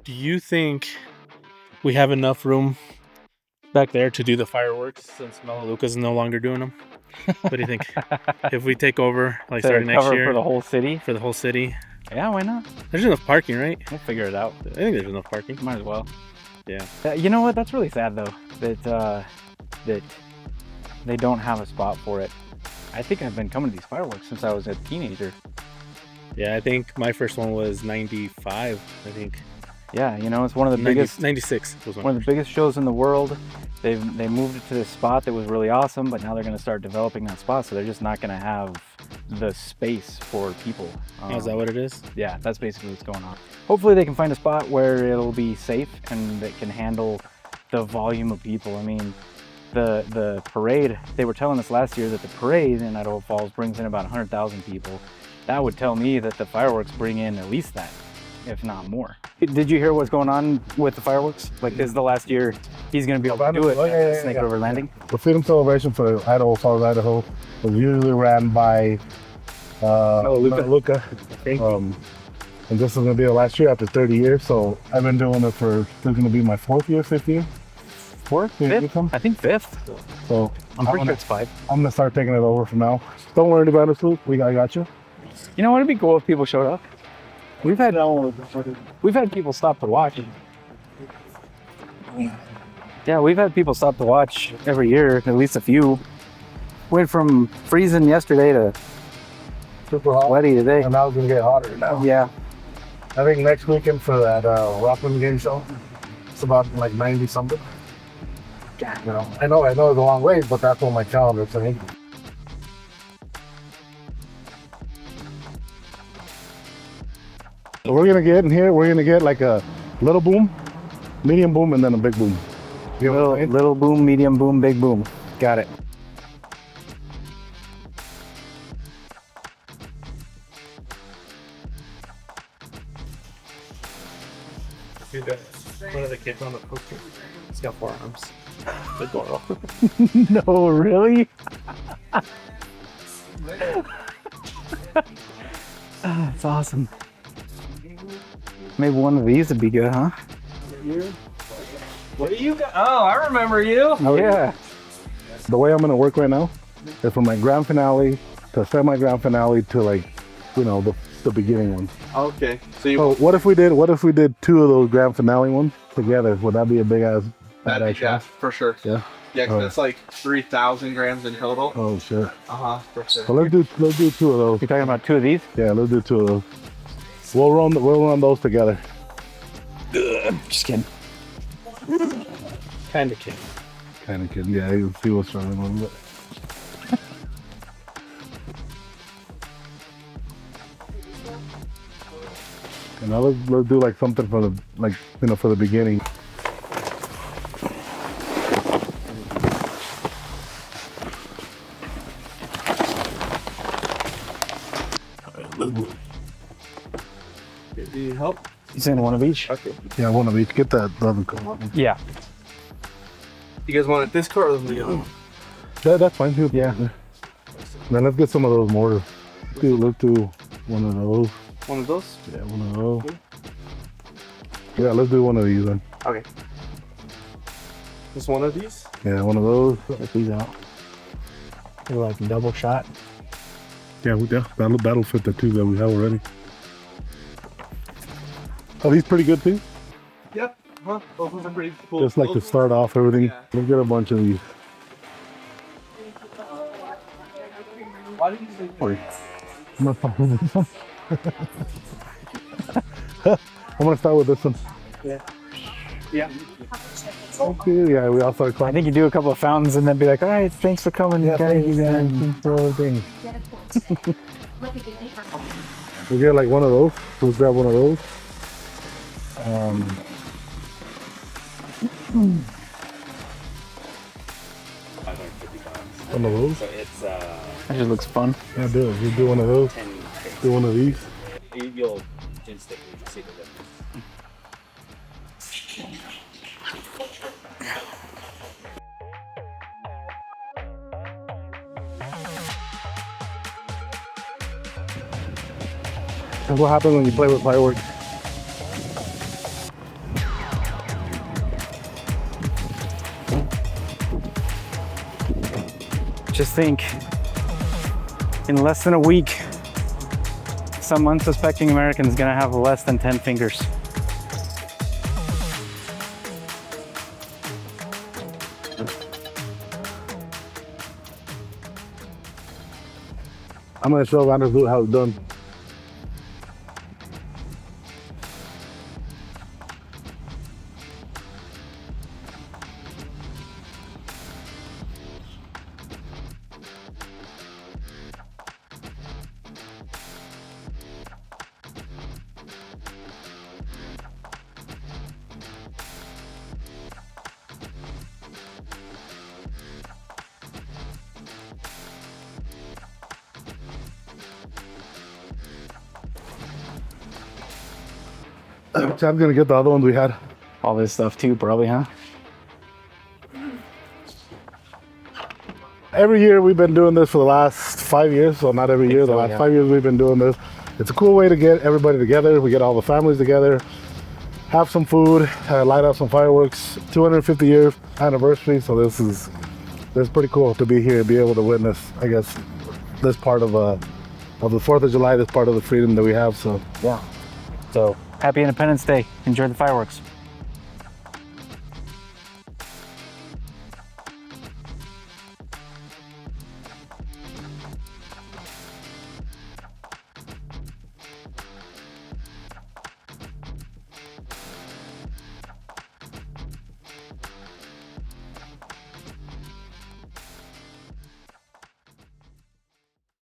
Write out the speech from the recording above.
Do you think we have enough room back there to do the fireworks since Melaleuca's no longer doing them? What do you think? If we take over, like starting next year, for the whole city? For the whole city? Yeah, why not? There's enough parking, right? We'll figure it out. I think there's enough parking. Might as well. Yeah. You know what? That's really sad though. That they don't have a spot for it. I think I've been coming to these fireworks since I was a teenager. Yeah, I think my first one was 95, I think. Yeah, you know, it's one of the 90, biggest. 96 was one of the biggest shows in the world. They moved it to this spot that was really awesome, but now they're going to start developing that spot, so they're just not going to have the space for people. Is that what it is? Yeah, that's basically what's going on. Hopefully they can find a spot where it'll be safe and that can handle the volume of people. I mean, the parade, they were telling us last year that the parade in Idaho Falls brings in about 100,000 people. That would tell me that the fireworks bring in at least that, if not more. Did you hear what's going on with the fireworks? Like, this is the last year he's going to be able to do it at Snake River Landing. The Freedom Celebration for Idaho Falls, Idaho was usually ran by Melaleuca. And this is going to be the last year after 30 years. So I've been doing it for, this is going to be my fourth year, fifth year. Fourth? Fifth? I think fifth. So I'm pretty sure it's 5. I'm going to start taking it over from now. Don't worry about it, Luke. I got you. You know what? It'd be cool if people showed up. We've had people stop to watch. Yeah, we've had people stop to watch every year, at least a few. Went from freezing yesterday to Super hot. sweaty today. And now it's going to get hotter now. Yeah. I think next weekend for that Rockland game show, it's about like 90 something. You know, I know it's a long way, but that's what my calendar's saying. We're gonna get in here. We're gonna get like a little boom, medium boom, and then a big boom. You know what I'm saying? Little boom, medium boom, big boom. Got it. One of the kids on the poster, he's got 4 arms. Adorable. No, really? That's awesome. Maybe one of these would be good, huh? What do you got? Oh, I remember you. Oh, yeah. The way I'm gonna work right now is from my grand finale to semi-grand finale to like, you know, the beginning one. Okay. So what if we did 2 of those grand finale ones together? Would that be a big ass? Yeah, for sure. Yeah. Yeah, because it's like 3,000 grams in total. Oh shit. For sure. So let's do 2 of those. You're talking about 2 of these? Yeah, let's do 2 of those. We'll run those together. Just kidding. Kind of kidding. Kind of kidding. Yeah, you'll see what's wrong with it. And now let's do like something for the for the beginning. Do you help? You saying one of each? Okay. Yeah, one of each. Get that other color. Yeah. You guys want it this color or the other? That's fine too. Yeah. Then let's get some of those mortars. Let's do one of those. One of those? Yeah, one of those. Yeah, let's do one of these then. Okay. Just one of these? Yeah, one of those. Check these out. They're like double shot. Yeah, that'll fit the 2 that we have already. Are these pretty good too? Yep. Huh? Those are pretty cool. Just like to start off everything. Yeah. Let's get a bunch of these. Why did you say I'm gonna start with this one. Yeah. Yeah. Okay, yeah, we all start I climbing. think you do a couple of fountains and then be like, all right, thanks for coming. Yeah, guys. thank you guys for everything. We get like one of those. We'll grab one of those. One of those. So it's That just looks fun. Yeah, do it. You do one of those. 10. Do one of these. You'll instantly see the difference. That's what happens when you play with fireworks. Just think, in less than a week, some unsuspecting American is gonna have less than 10 fingers. I'm gonna show Vanderbilt how it's done. Chad's gonna get the other ones we had. All this stuff too, probably, huh? Every year we've been doing this for the last 5 years, so not every year, the last 5 years we've been doing this. It's a cool way to get everybody together. We get all the families together, have some food, light up some fireworks. 250 year anniversary, so this is pretty cool to be here, be able to witness, I guess, this part of the 4th of July, this part of the freedom that we have. So yeah. So happy Independence Day. Enjoy the fireworks.